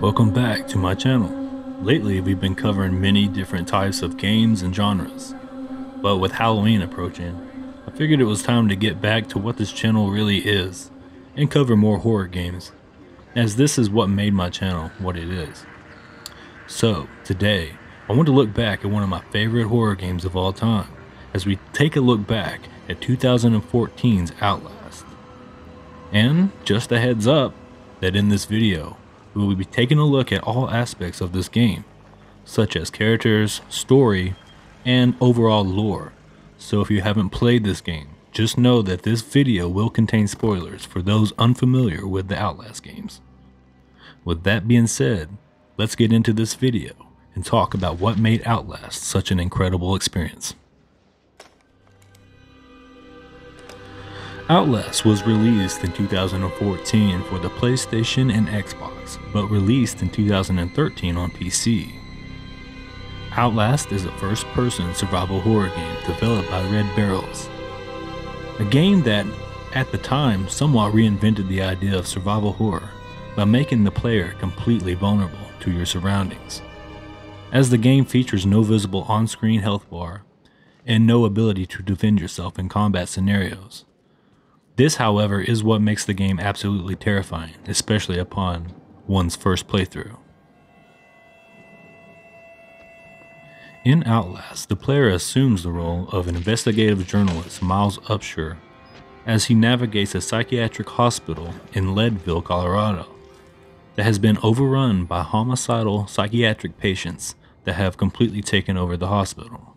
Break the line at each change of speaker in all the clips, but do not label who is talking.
Welcome back to my channel. Lately we've been covering many different types of games and genres, but with Halloween approaching, I figured it was time to get back to what this channel really is, and cover more horror games, as this is what made my channel what it is. So, today, I want to look back at one of my favorite horror games of all time, as we take a look back at 2014's Outlast. And, just a heads up, that in this video, we will be taking a look at all aspects of this game, such as characters, story, and overall lore. So if you haven't played this game, just know that this video will contain spoilers for those unfamiliar with the Outlast games. With that being said, let's get into this video and talk about what made Outlast such an incredible experience. Outlast was released in 2014 for the PlayStation and Xbox, but released in 2013 on PC. Outlast is a first-person survival horror game developed by Red Barrels, a game that, at the time, somewhat reinvented the idea of survival horror by making the player completely vulnerable to your surroundings, as the game features no visible on-screen health bar and no ability to defend yourself in combat scenarios. This, however, is what makes the game absolutely terrifying, especially upon one's first playthrough. In Outlast, the player assumes the role of an investigative journalist, Miles Upshur, as he navigates a psychiatric hospital in Leadville, Colorado, that has been overrun by homicidal psychiatric patients that have completely taken over the hospital.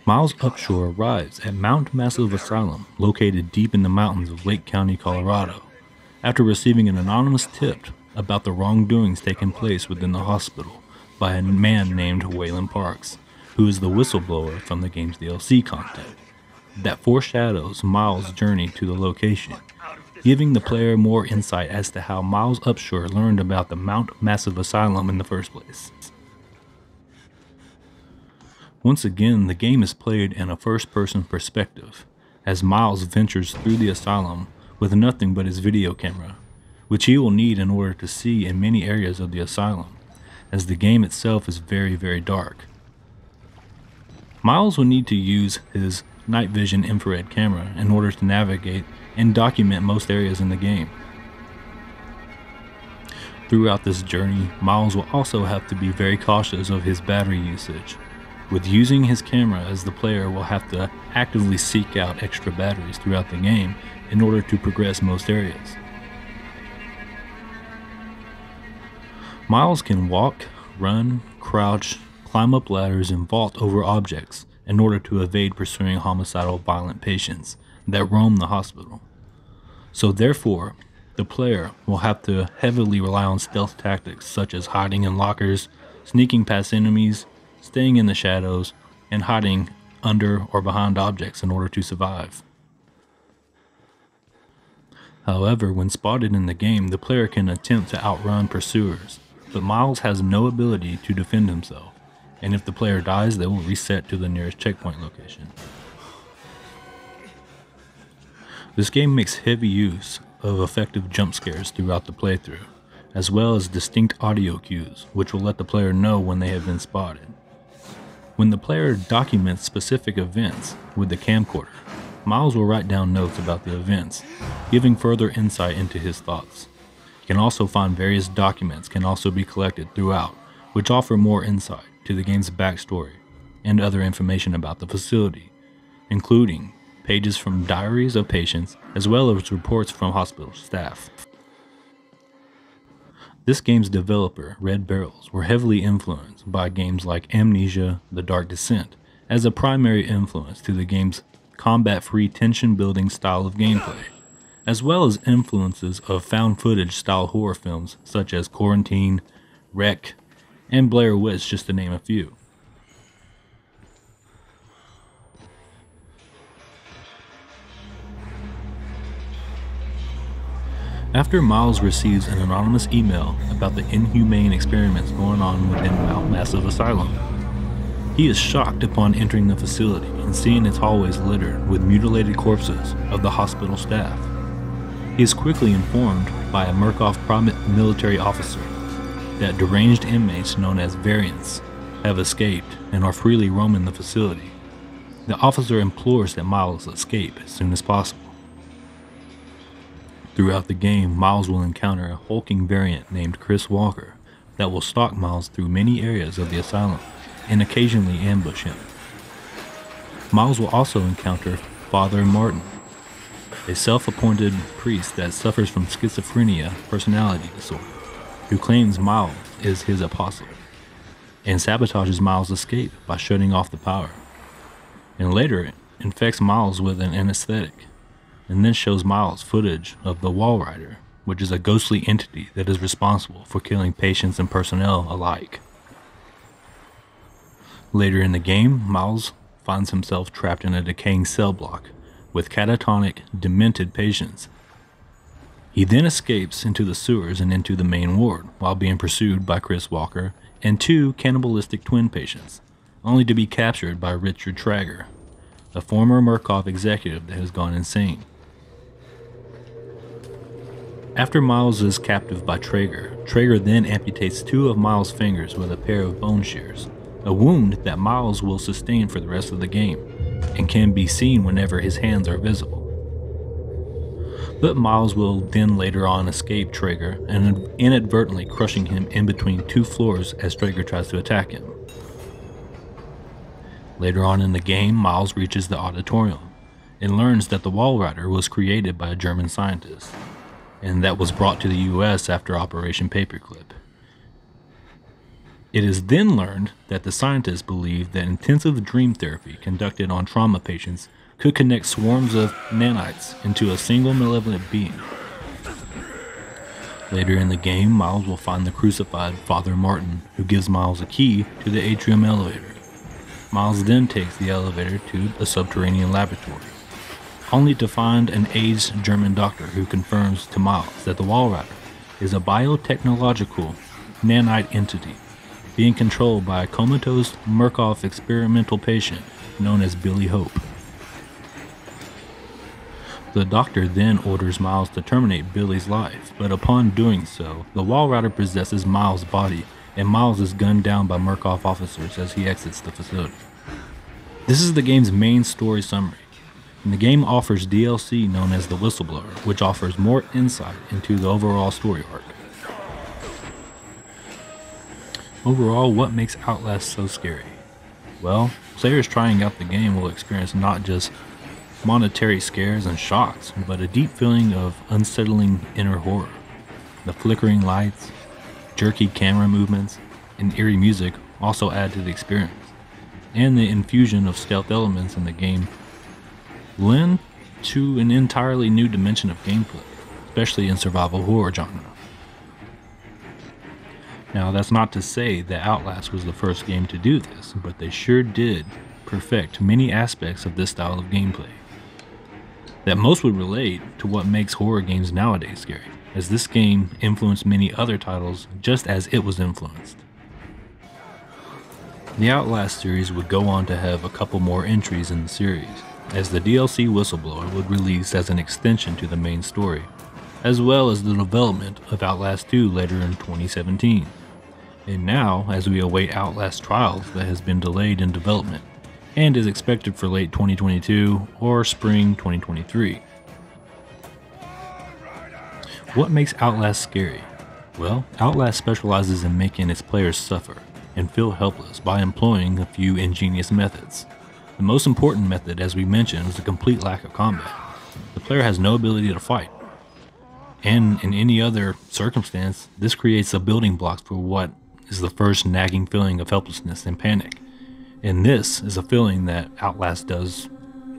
Miles Upshur arrives at Mount Massive Asylum, located deep in the mountains of Lake County, Colorado, after receiving an anonymous tip about the wrongdoings taking place within the hospital by a man named Waylon Parks, who is the whistleblower from the game's DLC content, that foreshadows Miles' journey to the location, giving the player more insight as to how Miles Upshur learned about the Mount Massive Asylum in the first place. Once again, the game is played in a first-person perspective, as Miles ventures through the asylum with nothing but his video camera, which he will need in order to see in many areas of the asylum, as the game itself is very dark. Miles will need to use his night vision infrared camera in order to navigate and document most areas in the game. Throughout this journey, Miles will also have to be very cautious of his battery usage, with using his camera, as the player will have to actively seek out extra batteries throughout the game in order to progress most areas. Miles can walk, run, crouch, climb up ladders, and vault over objects in order to evade pursuing homicidal violent patients that roam the hospital. So therefore, the player will have to heavily rely on stealth tactics such as hiding in lockers, sneaking past enemies, staying in the shadows, and hiding under or behind objects in order to survive. However, when spotted in the game, the player can attempt to outrun pursuers, but Miles has no ability to defend himself, and if the player dies, they will reset to the nearest checkpoint location. This game makes heavy use of effective jump scares throughout the playthrough, as well as distinct audio cues, which will let the player know when they have been spotted. When the player documents specific events with the camcorder, Miles will write down notes about the events, giving further insight into his thoughts. You can also find various documents can also be collected throughout, which offer more insight to the game's backstory and other information about the facility, including pages from diaries of patients as well as reports from hospital staff. This game's developer, Red Barrels, were heavily influenced by games like Amnesia: The Dark Descent as a primary influence to the game's combat-free tension-building style of gameplay, as well as influences of found-footage style horror films such as Quarantine, Wreck, and Blair Witch, just to name a few. After Miles receives an anonymous email about the inhumane experiments going on within Mount Massive Asylum, he is shocked upon entering the facility and seeing its hallways littered with mutilated corpses of the hospital staff. He is quickly informed by a Murkoff military officer that deranged inmates known as variants have escaped and are freely roaming the facility. The officer implores that Miles escape as soon as possible. Throughout the game, Miles will encounter a hulking variant named Chris Walker that will stalk Miles through many areas of the asylum and occasionally ambush him. Miles will also encounter Father Martin, a self-appointed priest that suffers from schizophrenia personality disorder, who claims Miles is his apostle, and sabotages Miles' escape by shutting off the power, and later infects Miles with an anesthetic, and then shows Miles footage of the Wall Rider, which is a ghostly entity that is responsible for killing patients and personnel alike. Later in the game, Miles finds himself trapped in a decaying cell block with catatonic, demented patients. He then escapes into the sewers and into the main ward while being pursued by Chris Walker and 2 cannibalistic twin patients, only to be captured by Richard Trager, a former Murkoff executive that has gone insane. After Miles is captive by Trager, Trager then amputates 2 of Miles' fingers with a pair of bone shears, a wound that Miles will sustain for the rest of the game, and can be seen whenever his hands are visible. But Miles will then later on escape Trager and inadvertently crushing him in between 2 floors as Trager tries to attack him. Later on in the game, Miles reaches the auditorium and learns that the Wall Rider was created by a German scientist, and that was brought to the US after Operation Paperclip. It is then learned that the scientists believed that intensive dream therapy conducted on trauma patients could connect swarms of nanites into a single malevolent being. Later in the game, Miles will find the crucified Father Martin, who gives Miles a key to the atrium elevator. Miles then takes the elevator to a subterranean laboratory, only to find an aged German doctor who confirms to Miles that the Wall Rider is a biotechnological nanite entity being controlled by a comatose Murkoff experimental patient known as Billy Hope. The doctor then orders Miles to terminate Billy's life, but upon doing so, the Wall Rider possesses Miles' body, and Miles is gunned down by Murkoff officers as he exits the facility. This is the game's main story summary, and the game offers DLC known as The Whistleblower, which offers more insight into the overall story arc. Overall, what makes Outlast so scary? Well, players trying out the game will experience not just monetary scares and shocks, but a deep feeling of unsettling inner horror. The flickering lights, jerky camera movements, and eerie music also add to the experience, and the infusion of stealth elements in the game lend to an entirely new dimension of gameplay, especially in survival horror genre. Now, that's not to say that Outlast was the first game to do this, but they sure did perfect many aspects of this style of gameplay that most would relate to what makes horror games nowadays scary, as this game influenced many other titles just as it was influenced. The Outlast series would go on to have a couple more entries in the series, as the DLC Whistleblower would release as an extension to the main story, as well as the development of Outlast 2 later in 2017. And now, as we await Outlast Trials that has been delayed in development, and is expected for late 2022 or spring 2023. What makes Outlast scary? Well, Outlast specializes in making its players suffer and feel helpless by employing a few ingenious methods. The most important method, as we mentioned, is a complete lack of combat. The player has no ability to fight. And in any other circumstance, this creates the building blocks for what is the first nagging feeling of helplessness and panic. And this is a feeling that Outlast does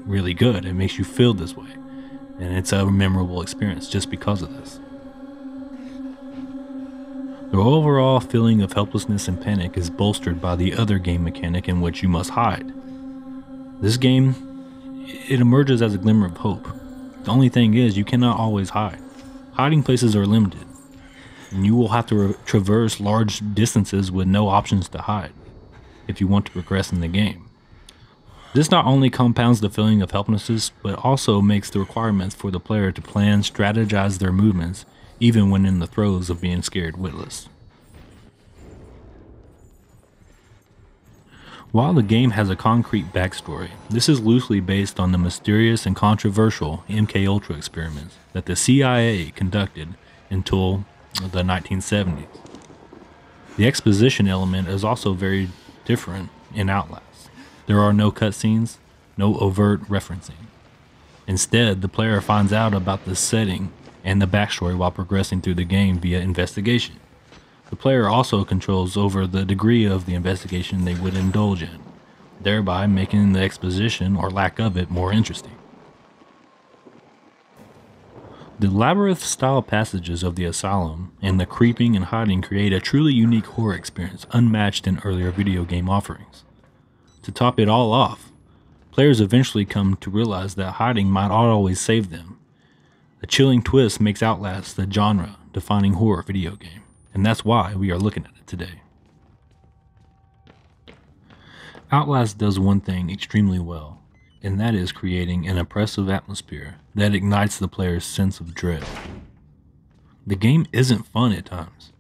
really good. It makes you feel this way. And it's a memorable experience just because of this. The overall feeling of helplessness and panic is bolstered by the other game mechanic in which you must hide. This game, it emerges as a glimmer of hope. The only thing is, you cannot always hide. Hiding places are limited, and you will have to traverse large distances with no options to hide if you want to progress in the game. This not only compounds the feeling of helplessness, but also makes the requirements for the player to plan, strategize their movements, even when in the throes of being scared witless. While the game has a concrete backstory, this is loosely based on the mysterious and controversial MKUltra experiments that the CIA conducted until the 1970s. The exposition element is also very different in Outlast. There are no cutscenes, no overt referencing. Instead, the player finds out about the setting and the backstory while progressing through the game via investigation. The player also controls over the degree of the investigation they would indulge in, thereby making the exposition or lack of it more interesting. The labyrinth-style passages of the asylum and the creeping and hiding create a truly unique horror experience unmatched in earlier video game offerings. To top it all off, players eventually come to realize that hiding might not always save them. A chilling twist makes Outlast the genre-defining horror video game, and that's why we are looking at it today. Outlast does one thing extremely well, and that is creating an oppressive atmosphere that ignites the player's sense of dread. The game isn't fun at times,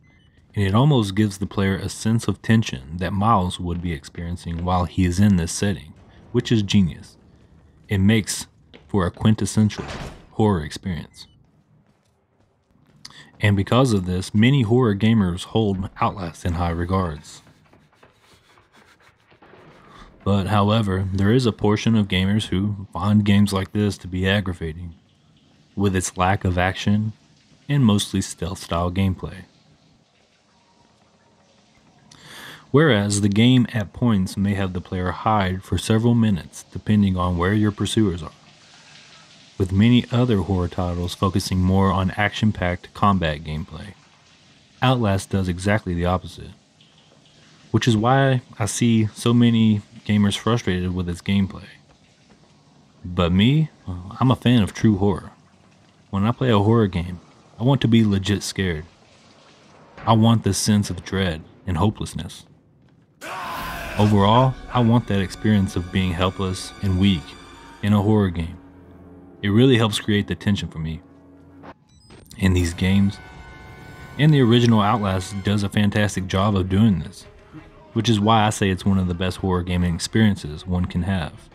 and it almost gives the player a sense of tension that Miles would be experiencing while he is in this setting, which is genius. It makes for a quintessential horror experience. And because of this, many horror gamers hold Outlast in high regards. But however, there is a portion of gamers who find games like this to be aggravating, with its lack of action and mostly stealth-style gameplay. Whereas the game at points may have the player hide for several minutes depending on where your pursuers are, with many other horror titles focusing more on action-packed combat gameplay. Outlast does exactly the opposite, which is why I see so many gamers frustrated with its gameplay. But me, I'm a fan of true horror. When I play a horror game, I want to be legit scared. I want the sense of dread and hopelessness. Overall, I want that experience of being helpless and weak in a horror game. It really helps create the tension for me in these games, and the original Outlast does a fantastic job of doing this, which is why I say it's one of the best horror gaming experiences one can have.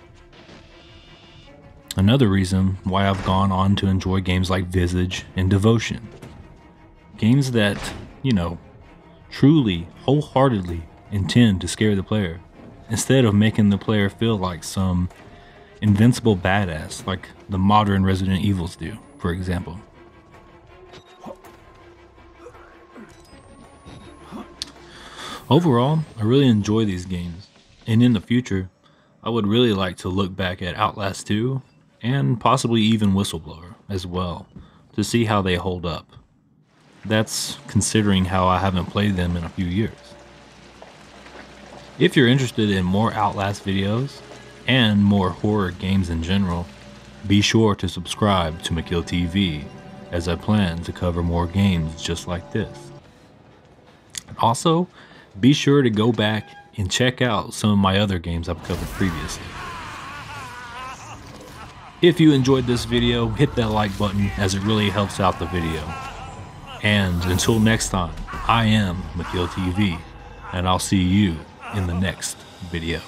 Another reason why I've gone on to enjoy games like Visage and Devotion. Games that, truly, wholeheartedly intend to scare the player, instead of making the player feel like some invincible badass like the modern Resident Evils do, for example. Overall, I really enjoy these games, and in the future, I would really like to look back at Outlast 2 and possibly even Whistleblower as well to see how they hold up. That's considering how I haven't played them in a few years. If you're interested in more Outlast videos and more horror games in general, be sure to subscribe to McKiLL TV, as I plan to cover more games just like this. Also, be sure to go back and check out some of my other games I've covered previously. If you enjoyed this video, hit that like button as it really helps out the video. And until next time, I am McKiLL TV, and I'll see you in the next video.